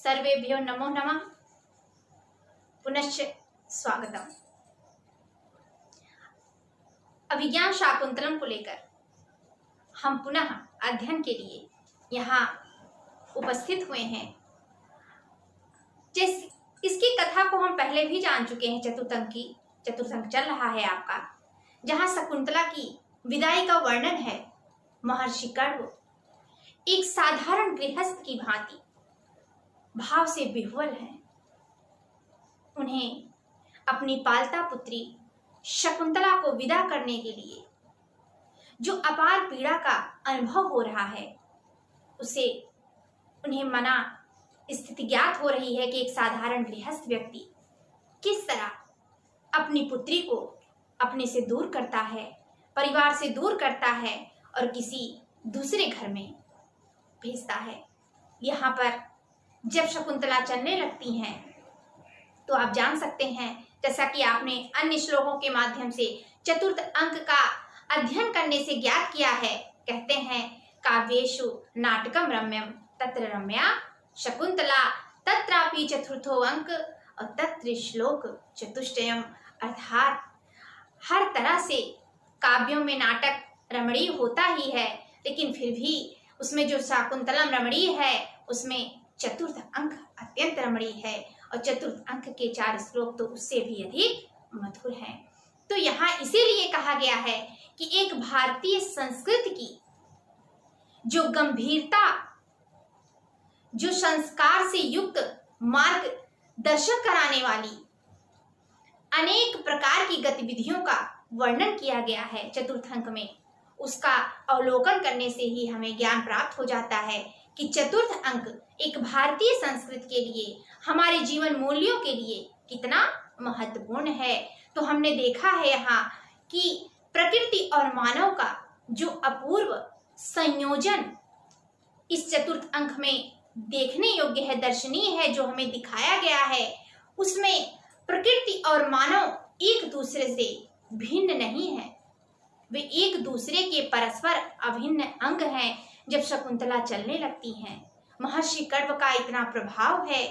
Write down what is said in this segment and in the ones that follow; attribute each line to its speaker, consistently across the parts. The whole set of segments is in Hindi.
Speaker 1: सर्वेभ्यो नमो नमः। पुनश्च स्वागतम। अभिज्ञान शाकुंतलम को लेकर हम पुनः अध्ययन के लिए यहाँ उपस्थित हुए हैं। इसकी कथा को हम पहले भी जान चुके हैं। चतुर्थ अंक चल रहा है आपका, जहाँ शकुंतला की विदाई का वर्णन है। महर्षि कर्व एक साधारण गृहस्थ की भांति भाव से विह्वल हैं। उन्हें अपनी पालता पुत्री शकुंतला को विदा करने के लिए जो अपार पीड़ा का अनुभव हो रहा है, उसे उन्हें मना स्थिति ज्ञात हो रही है कि एक साधारण गृहस्थ व्यक्ति किस तरह अपनी पुत्री को अपने से दूर करता है, परिवार से दूर करता है और किसी दूसरे घर में भेजता है। यहाँ पर जब शकुंतला चलने लगती हैं तो आप जान सकते हैं, जैसा कि आपने अन्य श्लोकों के माध्यम से चतुर्थ अंक का अध्ययन करने से ज्ञात किया है। कहते हैं काव्येषु नाटकम रम्यम तत्र रम्या शकुंतला तत्रापि चतुर्थो अंक और तत्र श्लोक चतुष्टयम। अर्थात हर तरह से काव्यों में नाटक रमणीय होता ही है, लेकिन फिर भी उसमें जो शाकुंतलम रमणीय है उसमें चतुर्थ अंक अत्यंत रमणीय है और चतुर्थ अंक के 4 श्लोक तो उससे भी अधिक मधुर हैं। तो यहाँ इसीलिए कहा गया है कि एक भारतीय संस्कृति की जो गंभीरता, जो संस्कार से युक्त मार्ग दर्शन कराने वाली अनेक प्रकार की गतिविधियों का वर्णन किया गया है चतुर्थ अंक में, उसका अवलोकन करने से ही हमें ज्ञान प्राप्त हो जाता है कि चतुर्थ अंक एक भारतीय संस्कृति के लिए, हमारे जीवन मूल्यों के लिए कितना महत्वपूर्ण है। तो हमने देखा है यहाँ कि प्रकृति और मानव का जो अपूर्व संयोजन इस चतुर्थ अंक में देखने योग्य है, दर्शनीय है, जो हमें दिखाया गया है, उसमें प्रकृति और मानव एक दूसरे से भिन्न नहीं है, वे एक दूसरे के परस्पर अभिन्न अंग हैं। जब शकुंतला चलने लगती हैं, महर्षि कर्व का इतना प्रभाव है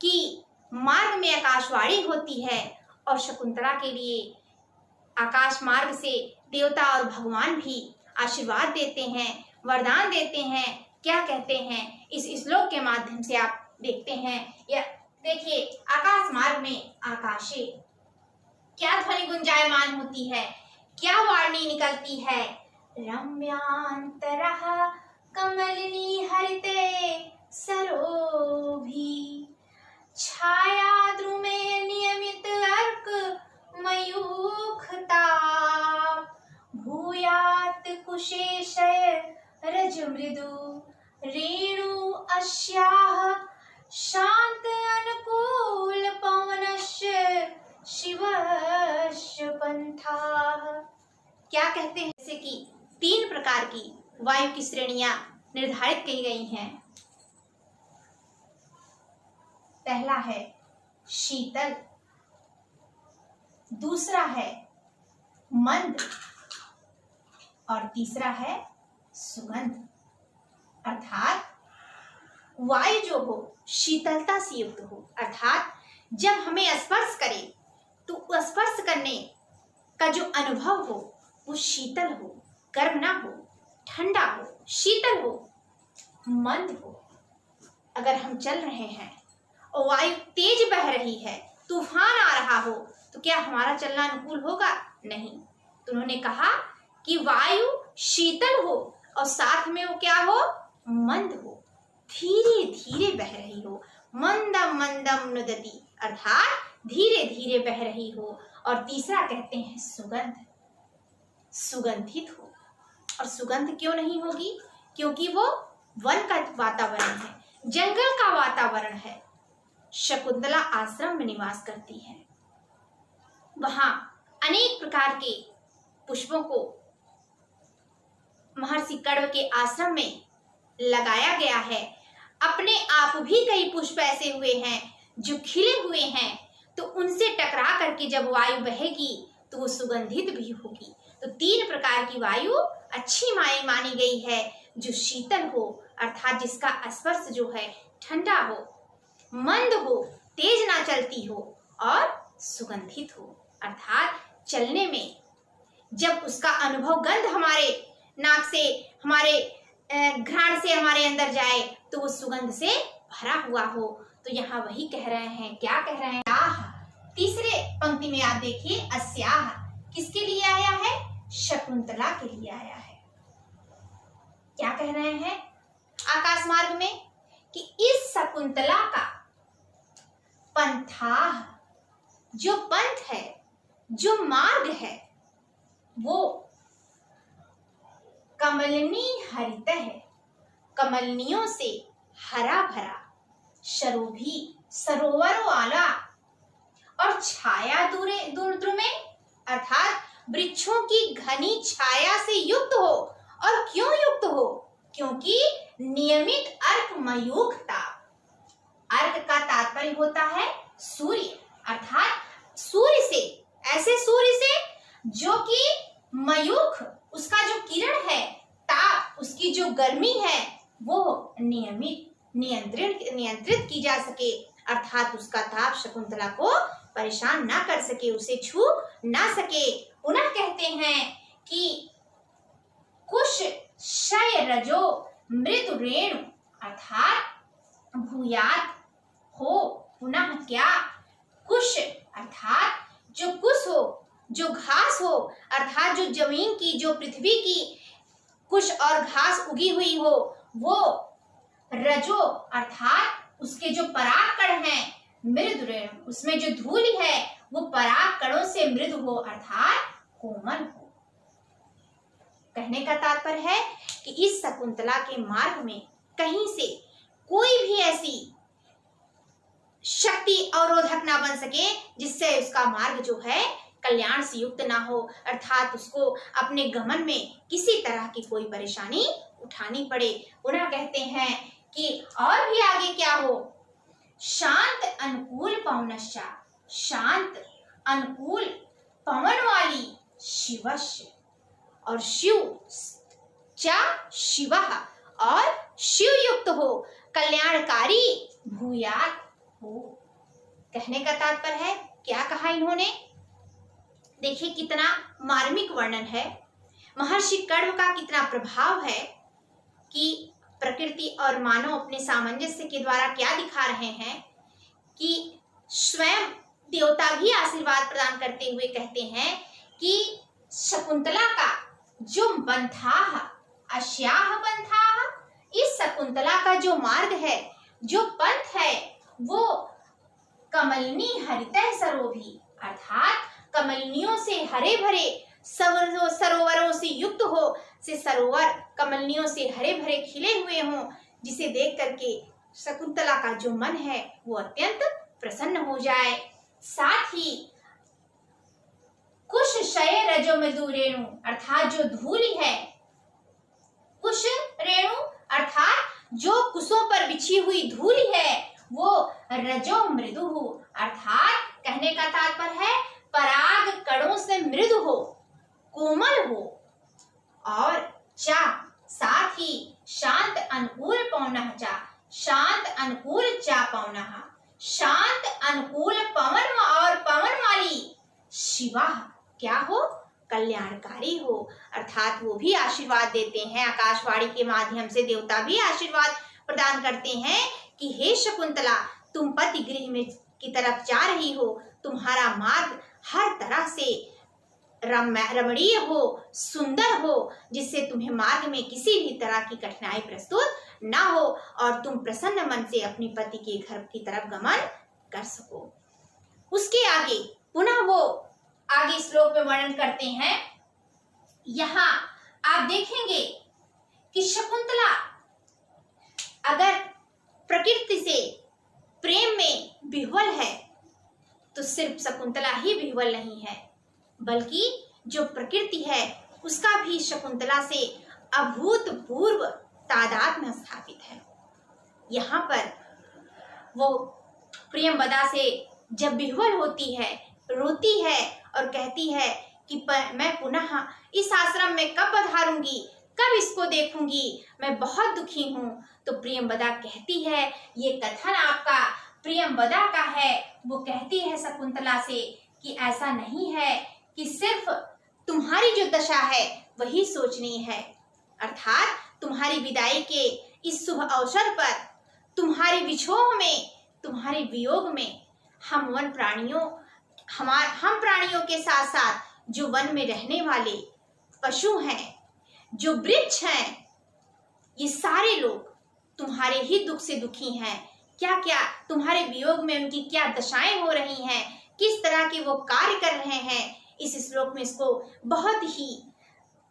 Speaker 1: कि मार्ग में आकाशवाणी होती है और शकुंतला के लिए आकाश मार्ग से देवता और भगवान भी आशीर्वाद देते हैं, वरदान देते हैं। क्या कहते हैं इस श्लोक के माध्यम से आप देखते हैं। या देखिए, आकाश मार्ग में आकाशे क्या ध्वनि गुंजायमान होती है, क्या वाणी निकलती है। रम्यांतरः कमलिनी हरिते सरोभी छायाद्रुमे नियमित अर्क मयूखता भूयात् कुशेशय रज मृदु रेणु अस्याः शांत अनुकूल पवनस्य शिवस्य पंथाः। क्या कहते हैं, जैसे कि 3 प्रकार की वायु की श्रेणियां निर्धारित की गई हैं। पहला है शीतल, दूसरा है मंद और तीसरा है सुगंध। अर्थात वायु जो हो शीतलता से युक्त हो, अर्थात जब हमें स्पर्श करे तो स्पर्श करने का जो अनुभव हो वो शीतल हो, गर्म ना हो, ठंडा हो, शीतल हो, मंद हो। अगर हम चल रहे हैं और वायु तेज बह रही है, तूफान आ रहा हो, तो क्या हमारा चलना अनुकूल होगा? नहीं। तो उन्होंने कहा कि वायु शीतल हो और साथ में वो क्या हो, मंद हो, धीरे धीरे बह रही हो। मंदम मंदम नुदति, अर्थात धीरे धीरे बह रही हो। और तीसरा कहते हैं सुगंध, सुगंधित हो। और सुगंध क्यों नहीं होगी? क्योंकि वो वन का वातावरण है, जंगल का वातावरण है। शकुंतला आश्रम में निवास करती है, वहां अनेक प्रकार के पुष्पों को महर्षि कर्व के आश्रम में लगाया गया है। अपने आप भी कई पुष्प ऐसे हुए हैं जो खिले हुए हैं, तो उनसे टकरा करके जब वायु बहेगी तो वो सुगंधित भी होगी। तो 3 प्रकार की वायु अच्छी मानी गई है, जो शीतल हो, अर्थात जिसका स्पर्श जो है ठंडा हो, मंद हो, तेज ना चलती हो और सुगंधित हो। अर्थात चलने में जब उसका अनुभव गंध हमारे नाक से, हमारे घ्राण से हमारे अंदर जाए तो वो सुगंध से भरा हुआ हो। तो यहाँ वही कह रहे हैं, क्या कह रहे हैं? आह, तीसरे पंक्ति में आप देखिए, अस्याह किसके लिए आया है? शकुंतला के लिए आया है। क्या कह रहे हैं आकाश मार्ग में? कि इस शकुंतला का पंथाह, जो पंथ है, जो मार्ग है, वो कमलनी हरित है, कमलनियों से हरा भरा, शरोभी सरोवर वाला, और छाया दूर में, अर्थात वृक्षों की घनी छाया से युक्त हो। और क्यों युक्त हो? क्योंकि नियमित अर्कमयूखता, अर्क का तात्पर्य होता है सूर्य, अर्थात सूर्य से, ऐसे सूर्य से जो कि मयूख, उसका जो किरण है, ताप, उसकी जो गर्मी है, वो नियंत्रित की जा सके, अर्थात उसका ताप शकुंतला को परेशान ना कर सके, उसे छू ना सके। पुनः कहते हैं कि कुश शय रजो मृदु रेणु, अर्थात भूयात हो, पुनः क्या? कुश, अर्थात जो कुश हो, जो घास हो, अर्थात जो जमीन की, जो पृथ्वी की कुश और घास उगी हुई हो, वो रजो, अर्थात उसके जो पराग कण हैं, मृदु रेणु, उसमें जो धूल है वो पराग कणों से मृदु हो, अर्थात कोमल हो। कहने का तात्पर्य है कि इस शकुंतला के मार्ग में कहीं से कोई भी ऐसी शक्ति अवरोधक ना बन सके जिससे उसका मार्ग जो है कल्याण से युक्त ना हो, अर्थात उसको अपने गमन में किसी तरह की कोई परेशानी उठानी पड़े। पुनः कहते हैं कि और भी आगे क्या हो? शांत अनुकूल पवनश्चा, शांत अनुकूल पवन वाली शिवस्य, और शिव चा शिवः, और शिव युक्त हो, कल्याणकारी भूयात हो। कहने का तात्पर्य है, क्या कहा इन्होंने? देखिए कितना मार्मिक वर्णन है, महर्षि कर्म का कितना प्रभाव है कि प्रकृति और मानव अपने सामंजस्य के द्वारा क्या दिखा रहे हैं कि स्वयं देवता भी आशीर्वाद प्रदान करते हुए कहते हैं कि शकुंतला का जो बंधाह, अस्याह बंधाह, इस शकुंतला का जो मार्ग है, जो पंथ है, वो कमलनी हरितः सरोभी, अर्थात कमलनियों से हरे भरे सरोवरों से युक्त हो, से सरोवर कमलनियों से हरे भरे खिले हुए हों, जिसे देख करके शकुंतला का जो मन है वो अत्यंत प्रसन्न हो जाए। साथ ही कुश शय रजो मृदु रेणु, अर्थात जो धूलि है, कुश रेणु अर्थात जो कुशों पर बिछी हुई धूलि है, वो रजो मृदु हो, अर्थात कहने का तात्पर्य है पराग कणों से मृदु हो, कोमल हो, और चा साथ ही शांत अनुकूल पवनः चा, शांत अनुकूल चा पवनः, शांत अनुकूल पवन और पवन वाली शिवा क्या हो? कल्याणकारी हो, अर्थात वो भी आशीर्वाद देते हैं, आकाशवाणी के माध्यम से देवता भी आशीर्वाद प्रदान करते हैं कि हे शकुंतला, तुम पति गृह में की तरफ जा रही हो, तुम्हारा मार्ग हर तरह से रमणीय हो, सुंदर हो, जिससे तुम्हें मार्ग में किसी भी तरह की कठिनाई प्रस्तुत ना हो और तुम प्रसन्न मन से अपने पति के घर की तरफ गमन कर सको। उसके आगे पुनः वो आगे श्लोक में वर्णन करते हैं। यहाँ आप देखेंगे कि शकुंतला अगर प्रकृति से प्रेम में विह्वल है तो सिर्फ शकुंतला ही विह्वल नहीं है, बल्कि जो प्रकृति है उसका भी शकुंतला से अभूतपूर्व तादात्म्य स्थापित है। यहाँ पर वो प्रियंवदा से जब विह्वल होती है, रोती है और कहती है कि मैं पुनः इस आश्रम में कब पधारूंगी, कब इसको देखूंगी, मैं बहुत दुखी हूँ। तो प्रियंवदा कहती है, ये कथन आपका प्रियंवदा का है, वो कहती है शकुंतला से कि ऐसा नहीं है कि सिर्फ तुम्हारी जो दशा है वही सोचनी है, अर्थात तुम्हारी विदाई के इस शुभ अवसर पर, तुम्हारे विछोह में, तुम्हारे वियोग में हम प्राणियों के साथ साथ जो वन में रहने वाले पशु हैं, जो वृक्ष हैं, ये सारे लोग तुम्हारे ही दुख से दुखी हैं। क्या क्या तुम्हारे वियोग में उनकी क्या दशाएं हो रही हैं, किस तरह के वो कार्य कर रहे हैं, इस श्लोक में इसको बहुत ही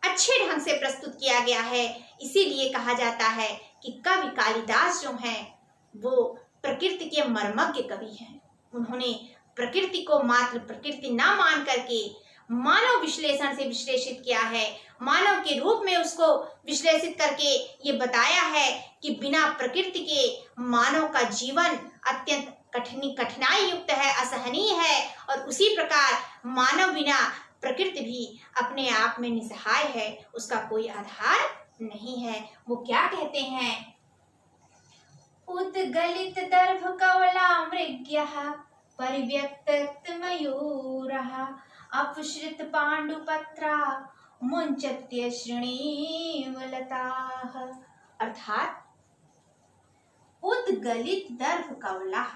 Speaker 1: अच्छे ढंग से प्रस्तुत किया गया है। इसीलिए कहा जाता है कि कवि कालिदास जो हैं वो प्रकृति के मर्मज्ञ कवि हैं। उन्होंने प्रकृति को मात्र प्रकृति ना मान करके मानव विश्लेषण से विश्लेषित किया है, मानव के रूप में उसको विश्लेषित करके ये बताया है कि बिना प्रकृति के मानव का जीवन अत्यंत कठिनाई युक्त है, असहनीय है, और उसी प्रकार मानव बिना प्रकृति भी अपने आप में निसहाय है, उसका कोई आधार नहीं है। वो क्या कहते हैं? उद्गलित दर्भ कवला मृग्यः परिव्यक्त मयूरः अपश्रित पांडुपत्रा मुंचत्य श्रेणीवलताः। अर्थात उद्गलित दर्भ कवला,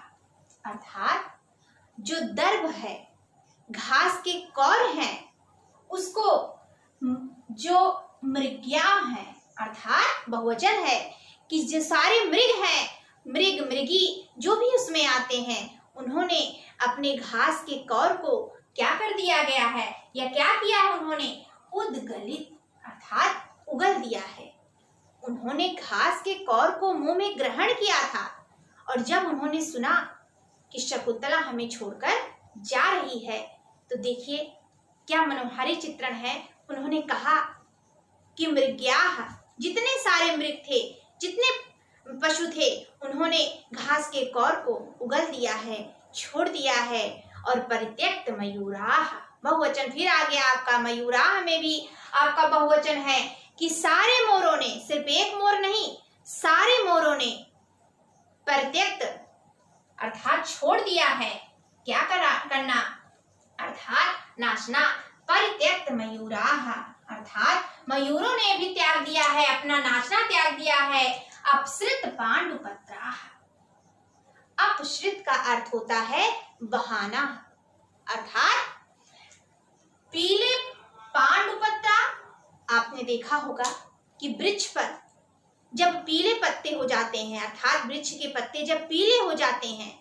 Speaker 1: अर्थात जो दर्भ है, घास के कौर हैं, उसको जो मृग्या है, अर्थात बहुवचन है कि जो सारे मृग हैं, मृग मृगी जो भी उसमें आते हैं, उन्होंने अपने घास के कौर को क्या कर दिया गया है या क्या किया है? उन्होंने उद्गलित अर्थात उगल दिया है। उन्होंने घास के कौर को मुंह में ग्रहण किया था, और जब उन्होंने सुना कि शकुंतला हमें छोड़कर जा रही है, तो देखिए क्या मनोहारी चित्रण है। उन्होंने कहा कि मृग्याः, जितने सारे मृग थे, जितने पशु थे, उन्होंने घास के कौर को उगल दिया है, छोड़ दिया है। और परित्यक्त मयूराः, बहुवचन फिर आ गया आपका, मयूराः में भी आपका बहुवचन है कि सारे मोरों ने, सिर्फ एक मोर नहीं, सारे मोरों ने परित्यक्त अर्थात छोड़ दिया है। क्या करना? अर्थात नाचना। परित्यक्त मयूराः, अर्थात मयूरों ने भी त्याग दिया है, अपना नाचना त्याग दिया है। अपसृत पांडुपत्राः, अपसृत का अर्थ होता है बहाना, अर्थात पीले पांडुपत्रा। आपने देखा होगा कि वृक्ष पर जब पीले पत्ते हो जाते हैं, अर्थात वृक्ष के पत्ते जब पीले हो जाते हैं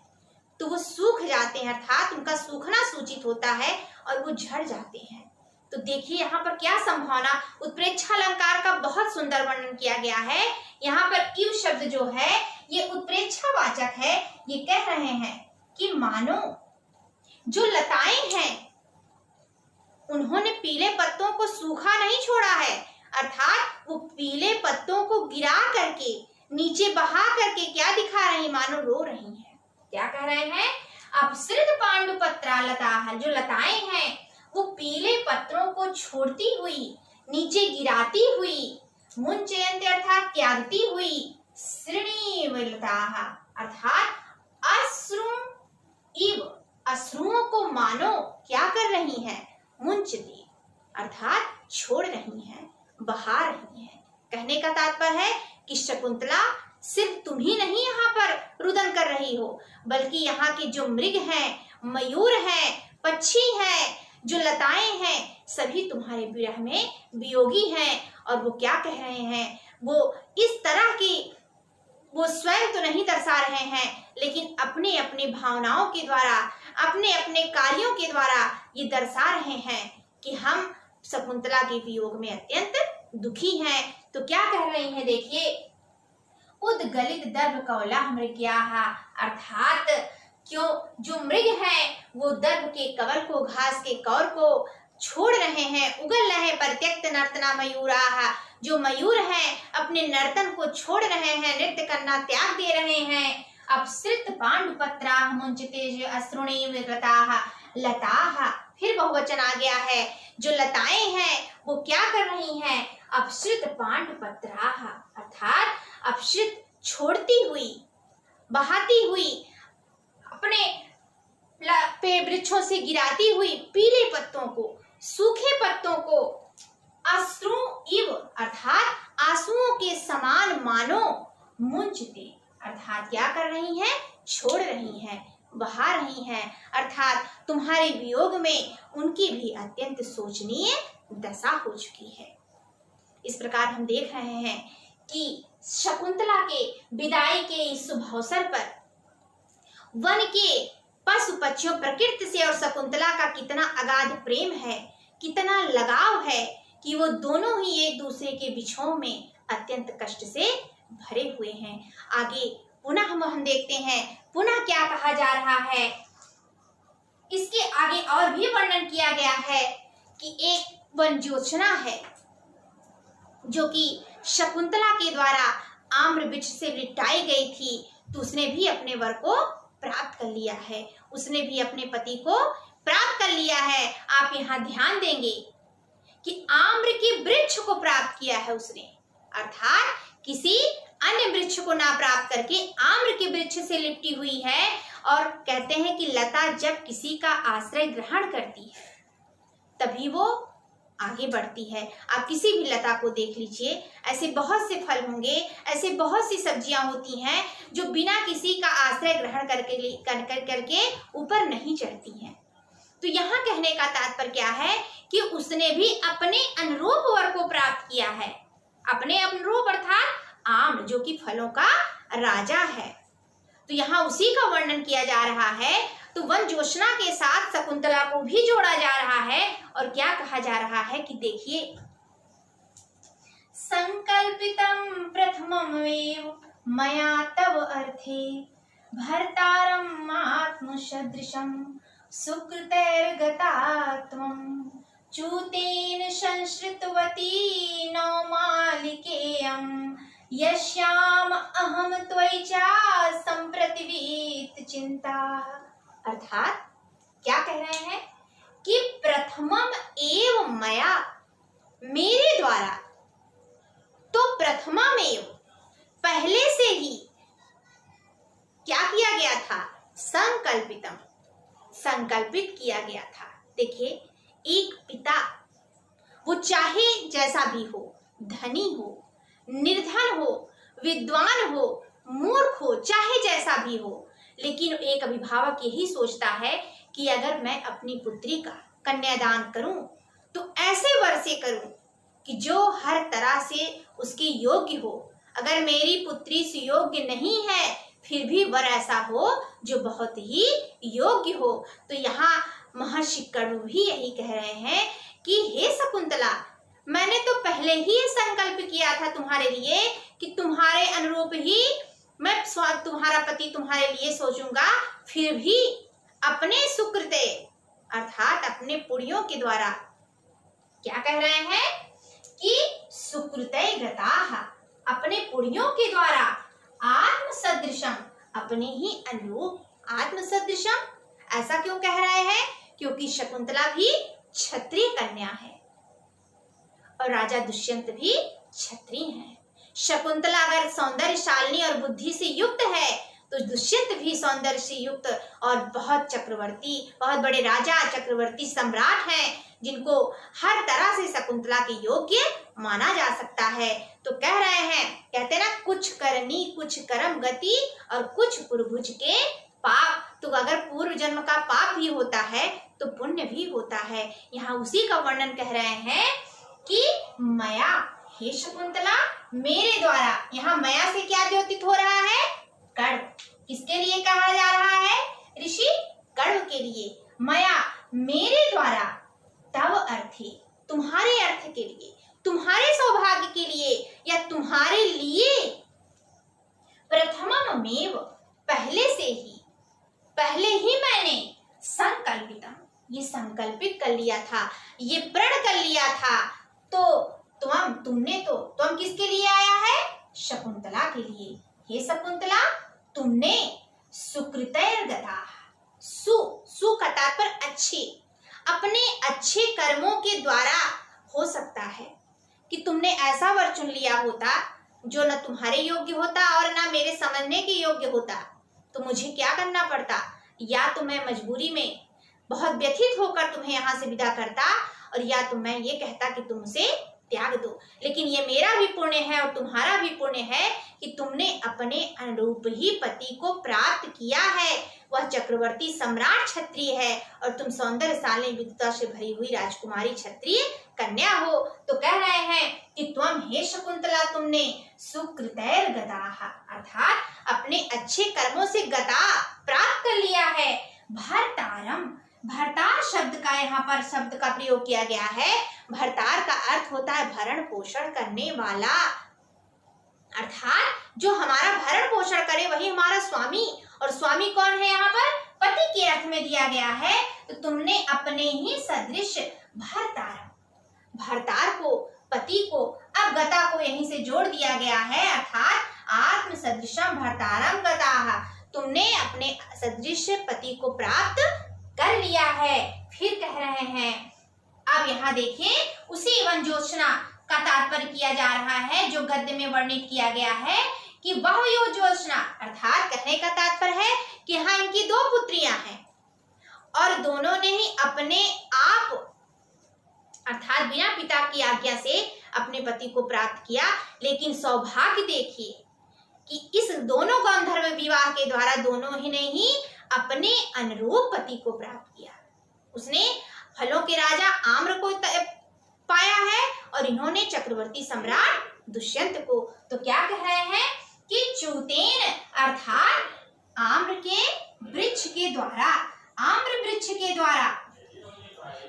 Speaker 1: तो वो सूख जाते हैं, अर्थात उनका सूखना सूचित होता है और वो झड़ जाते हैं। तो देखिए यहाँ पर क्या संभावना, उत्प्रेक्षालंकार का बहुत सुंदर वर्णन किया गया है। यहाँ पर इव शब्द जो है ये उत्प्रेक्षावाचक है। ये कह रहे हैं कि मानो जो लताएं हैं उन्होंने पीले पत्तों को सूखा नहीं छोड़ा है, अर्थात वो पीले पत्तों को गिरा करके, नीचे बहा करके क्या दिखा रही, मानो रो रही हैं। क्या कह रहे हैं? अपसृत पांडुपत्रा लताः, जो लताएं हैं वो पीले पत्रों को छोड़ती हुई, नीचे गिराती हुई, मुंचयन्ते अर्थात त्यागती हुई, श्रेणीवलताः अर्थात अश्रु इव, अश्रुओं को मानो क्या कर रही हैं, मुंचती अर्थात छोड़ रही हैं, बहा रही हैं। कहने का तात्पर्य है कि शकुंतला सिर्फ तुम ही नहीं यहाँ पर रुदन कर रही हो, बल्कि यहाँ के जो मृग हैं, मयूर हैं, पक्षी हैं, जो लताएं हैं, सभी तुम्हारे विरह में वियोगी हैं। और वो क्या कह रहे हैं, वो इस तरह की, वो स्वयं तो नहीं दर्शा रहे हैं, लेकिन अपने अपने भावनाओं के द्वारा, अपने अपने कार्यों के द्वारा ये दर्शा रहे हैं कि हम शकुंतला के वियोग में अत्यंत दुखी हैं। तो क्या कह रही हैं, देखिए, उद्गलित दर्भ कवला मृग्याः, अर्थात क्यों जो मृग हैं वो दर्भ के कवल को, घास के कौर को छोड़ रहे हैं, उगल रहे। परित्यक्त नर्तना मयूराः, जो मयूर हैं अपने नर्तन को छोड़ रहे हैं, नृत्य करना त्याग दे रहे हैं। अपसृत पांडुपत्राः मुंचते अश्रुणीवलताः, लताः फिर बहुवचन आ गया है। जो लताएं हैं वो क्या कर रही हैं? अपसृत पांडुपत्राः, अर्थात अपसृत छोड़ती हुई, बहाती हुई अपने पेड़ वृक्षों से गिराती हुई पीले पत्तों को, सूखे पत्तों को अश्रु इव अर्थात आंसुओं के समान मानो मुंज दे, अर्थात क्या कर रही हैं, छोड़ रही हैं, बहा रही हैं, अर्थात तुम्हारे वियोग में उनकी भी अत्यंत शोचनीय दशा हो चुकी है। इस प्रकार हम देख रहे हैं कि शकुंतला के विदाई के इस शुभ अवसर पर वन के पशु पक्षियों, प्रकृति से और शकुंतला का कितना अगाध प्रेम है, कितना लगाव है कि वो दोनों ही एक दूसरे के बिछोह में अत्यंत कष्ट से भरे हुए हैं। आगे पुनः हम देखते हैं पुनः क्या कहा जा रहा है। इसके आगे और भी वर्णन किया गया है कि एक वन ज्योत्सना है जो कि शकुंतला के द्वारा आम्र वृक्ष से लिपटाई गई थी, तो उसने भी अपने वर को प्राप्त कर लिया है, उसने भी अपने पति को प्राप्त कर लिया है। आप यहाँ ध्यान देंगे कि आम्र के वृक्ष को प्राप्त किया है उसने, अर्थात किसी अन्य वृक्ष को ना प्राप्त करके आम्र के वृक्ष से लिपटी हुई है। और कहते हैं कि लता जब किसी का आश्रय ग्रहण करती है तभी वो आगे बढ़ती है। आप किसी भी लता को देख लीजिए, ऐसे बहुत से फल होंगे, ऐसे बहुत सी सब्जियां होती हैं जो बिना किसी का आश्रय ग्रहण करके ऊपर नहीं चढ़ती हैं। तो यहाँ कहने का तात्पर्य क्या है कि उसने भी अपने अनुरूप वर को प्राप्त किया है, अपने अनुरूप अर्थात आम जो कि फलों का राजा है। तो यहाँ उसी का वर्णन किया जा रहा है। तो वन ज्योत्सना के साथ शकुंतला को भी जोड़ा जा रहा है और क्या कहा जा रहा है कि देखिए, संकल्पितम प्रथममेव मया तव अर्थे भर्तारम आत्मसदृशम सुकृतैर्गता त्वं चूतेन संश्रितवती नौमालिकेयम् यस्याम अहम त्वयि चा संप्रतिवीत चिंता। अर्थात क्या कह रहे हैं कि प्रथमम एव मया, मेरे द्वारा, तो प्रथममेव पहले से ही क्या किया गया था, संकल्पितम संकल्पित किया गया था। देखिए, एक पिता वो चाहे जैसा भी हो, धनी हो, निर्धन हो, विद्वान हो, मूर्ख हो, चाहे जैसा भी हो, लेकिन एक अभिभावक यही सोचता है कि अगर मैं अपनी पुत्री का कन्यादान करूं तो ऐसे वर से करूं कि जो हर तरह से उसकी योग्य हो। अगर मेरी पुत्री सुयोग्य नहीं है फिर भी वर ऐसा हो जो बहुत ही योग्य हो। तो यहाँ महर्षि कण्व भी यही कह रहे हैं कि हे शकुंतला, मैंने तो पहले ही संकल्प किया था तुम्हारे लिए कि तुम्हारे अनुरूप ही मैं तुम्हारा पति तुम्हारे लिए सोचूंगा, फिर भी अपने सुकृते अर्थात अपने पुण्यों के द्वारा क्या कह रहे हैं कि सुकृते गताः, अपने पुण्यों के द्वारा आत्मसदृशम, अपने ही अनुरूप आत्मसदृशम। ऐसा क्यों कह रहे हैं? क्योंकि शकुंतला भी क्षत्रिय कन्या है और राजा दुष्यंत भी क्षत्रिय हैं। शकुंतला अगर सौंदर्यशालिनी और बुद्धि से युक्त है तो दुष्यंत भी सौंदर्य से युक्त और बहुत चक्रवर्ती, बहुत बड़े राजा, चक्रवर्ती सम्राट हैं जिनको हर तरह से शकुंतला के योग्य माना जा सकता है। तो कह रहे हैं, कहते ना, कुछ करनी कुछ कर्म गति और कुछ पुरभुज के पाप। तो अगर पूर्व जन्म का पाप भी होता है तो पुण्य भी होता है। यहाँ उसी का वर्णन कह रहे हैं कि मया, हे शकुंतला, मेरे द्वारा। यहाँ मया से क्या द्योतित हो रहा है? कण्व। किसके लिए कहा जा रहा है? ऋषि कण्व के लिए। मया, मेरे द्वारा, तव अर्थे, तुम्हारे अर्थ के लिए, तुम्हारे सौभाग्य के लिए या तुम्हारे लिए, प्रथममेव, पहले ही मैंने संकल्पितम, ये संकल्पित कर लिया था, ये प्रण कर लिया था। तो तुम किसके लिए आया है? शकुंतला के लिए। हे शकुंतला, तुमने सुकृतैर्गता, सु का तात्पर्य अच्छे, अपने अच्छे कर्मों के द्वारा हो सकता है कि तुमने ऐसा वर चुन लिया होता जो न तुम्हारे योग्य होता और न मेरे समझने के योग्य होता, तो मुझे क्या करना पड़ता? या तो मैं मजबूरी में बहुत व्यथित होकर तुम्हें यहाँ से विदा करता, और या तो मैं ये कहता कि तुम उसे त्याग दो। लेकिन ये मेरा भी पुण्य है और तुम्हारा भी पुण्य है कि तुमने अपने अनुरूप ही पति को प्राप्त किया है। वह चक्रवर्ती सम्राट क्षत्रिय है और तुम सौंदर्यशाली विद्वता से भरी हुई राजकुमारी क्षत्रिय कन्या हो। तो कह रहे हैं कि त्वम हे शकुंतला, तुमने सुकृतैर गताः, अर्थात अपने अच्छे कर्मों से गता प्राप्त कर लिया है। भर्तारम, भर्तार शब्द का यहाँ पर शब्द का प्रयोग किया गया है। भर्तार का अर्थ होता है भरण पोषण करने वाला, अर्थात जो हमारा भरण पोषण करे वही हमारा स्वामी। और स्वामी कौन है? यहाँ पर पति के अर्थ में दिया गया है। तो तुमने अपने ही सदृश भर्तार, भर्तार को, पति को, अब गता को यहीं से जोड़ दिया गया है, अर्थात आत्म सदृशम भर्तारम गताः, तुमने अपने सदृश पति को प्राप्त कर लिया है। फिर कह रहे हैं, अब यहाँ देखिए उसी वन ज्योत्सना का तात्पर्य किया जा रहा है जो गद्य में वर्णित किया गया है कि वह यो ज्योत्सना, अर्थात कहने का तात्पर्य है कि यहाँ इनकी दो पुत्रियां हैं और दोनों ने ही अपने आप, अर्थात बिना पिता की आज्ञा से अपने पति को प्राप्त किया। लेकिन सौभाग्य देखिए कि इस दोनों गंधर्व विवाह के द्वारा दोनों ही ने ही अपने अनुरूप पति को प्राप्त किया। उसने फलों के राजा आम्र को पाया है और इन्होंने चक्रवर्ती सम्राट दुष्यंत को। तो क्या कह रहे हैं कि चूतेन, अर्थात आम्र के वृक्ष के द्वारा, आम्र वृक्ष के द्वारा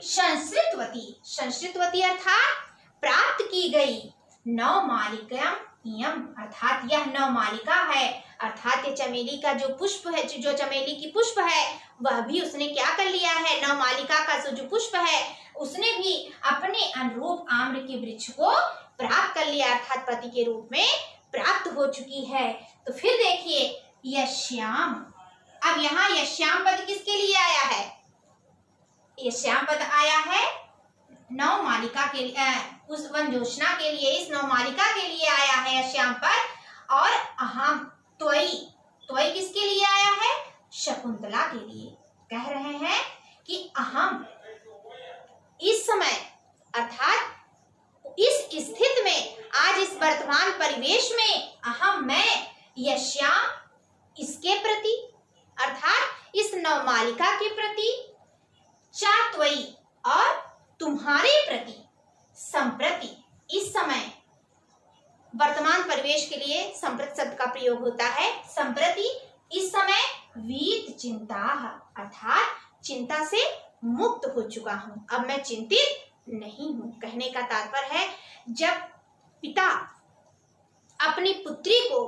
Speaker 1: संस्कृतवती, संस्कृतवती अर्थात प्राप्त की गई नवमालिका इयम, अर्थात यह नवमालिका है, अर्थात ये चमेली का जो पुष्प है, जो चमेली की पुष्प है वह भी उसने क्या कर लिया है, नवमालिका का जो पुष्प है उसने भी अपने अनुरूप आम्र के वृक्ष को प्राप्त कर लिया, अर्थात पति के रूप में प्राप्त हो चुकी है। तो फिर देखिए यश्याम, अब यहाँ यश्याम पद किसके लिए आया है? यश्याम पद आया है नवमालिका के लिए, उस वन ज्योत्सना के लिए, इस नवमालिका के लिए आया है यश्याम पद। और अहम त्वयि, त्वयि किसके लिए आया है? शकुंतला के लिए। कह रहे हैं कि अहम इस समय, अर्थात इस स्थिति में, आज इस वर्तमान परिवेश में, अहम मैं, यश्याम इसके प्रति, अर्थात इस नवमालिका के प्रति, चात्वयी और तुम्हारे प्रति, संप्रति, इस समय वर्तमान परिवेश के लिए संप्रति शब्द का प्रयोग होता है। संप्रति, इस समय वीत चिंता, अर्थात चिंता से मुक्त हो चुका हूं, अब मैं चिंतित नहीं हूं। कहने का तात्पर्य है जब पिता अपनी पुत्री को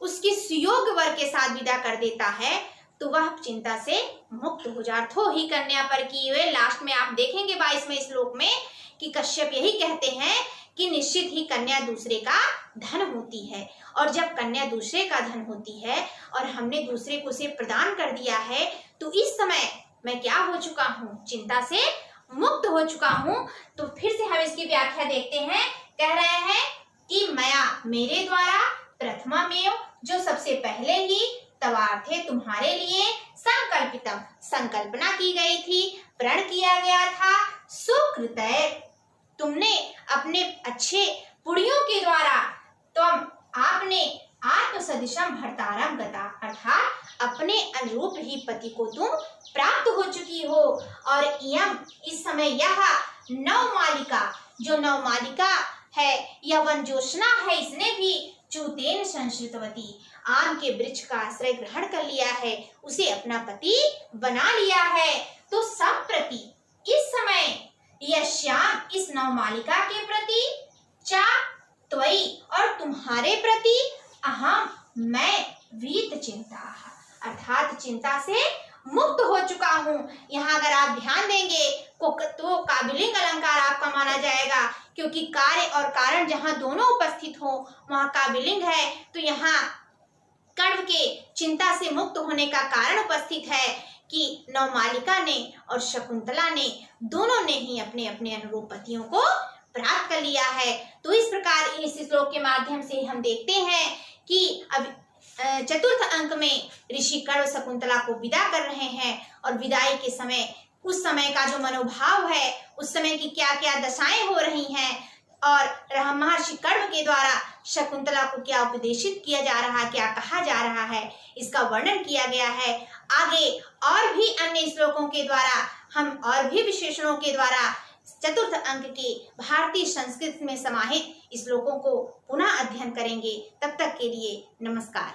Speaker 1: उसकी सुयोग्य वर के साथ विदा कर देता है तो वह चिंता से मुक्त हो जाता। थो ही कन्या पर किए हुए, लास्ट में आप देखेंगे 22वें श्लोक में कि कश्यप यही कहते हैं कि निश्चित ही कन्या दूसरे का धन होती है, और जब कन्या दूसरे का धन होती है और हमने दूसरे को उसे प्रदान कर दिया है तो इस समय मैं क्या हो चुका हूँ? चिंता से मुक्त हो चुका हूँ। तो फिर से हम इसकी व्याख्या देखते हैं। कह रहे हैं कि मया, मेरे द्वारा, प्रथमा में, जो सबसे पहले ही, तवार्थे, तुम्हारे लिए, संकल्पितम, संकल्पना की गई थी, प्रण किया गया था, सुकृतैर, तुमने अपने अच्छे पुण्यों के द्वारा, तुम आपने आत्मसदृशम भर्तारम गता, अर्थात अपने अनुरूप ही पति को तुम प्राप्त हो चुकी हो। और इयम, इस समय यह नवमालिका, जो नवमालिका है, यह वन ज्योत्सना है, इसने भी चूतेन संश्रितवती, आम के वृक्ष का आश्रय ग्रहण कर लिया है, उसे अपना पति बना लिया है। तो संप्रति, इस समय यश्याम, इस नवमालिका के प्रति, चा त्वयि, और तुम्हारे प्रति, अहम मैं, वीत चिंता, अर्थात चिंता से मुक्त हो चुका हूँ। यहाँ अगर आप ध्यान देंगे तो काबिलिंग अलंकार आपका माना जाएगा, क्योंकि कार्य और कारण जहाँ दोनों उपस्थित हो वहाँ काबिलिंग है। तो यहाँ कर्म के चिंता से मुक्त होने का कारण उपस्थित है कि नवमालिका ने और शकुंतला ने, दोनों ने ही अपने अपने अनुरूप पतियों को प्राप्त कर लिया है। तो इस प्रकार इस श्लोक के माध्यम से हम देखते हैं कि अब चतुर्थ अंक में ऋषि कण्व शकुंतला को विदा कर रहे हैं और विदाई के समय उस समय का जो मनोभाव है, उस समय की क्या क्या दशाएं हो रही हैं और महर्षि कण्व के द्वारा शकुंतला को क्या उपदेशित किया जा रहा है, क्या कहा जा रहा है, इसका वर्णन किया गया है। आगे और भी अन्य श्लोकों के द्वारा हम और भी विशेषणों के द्वारा चतुर्थ अंक के भारतीय संस्कृत में समाहित श्लोकों को पुनः अध्ययन करेंगे। तब तक के लिए नमस्कार।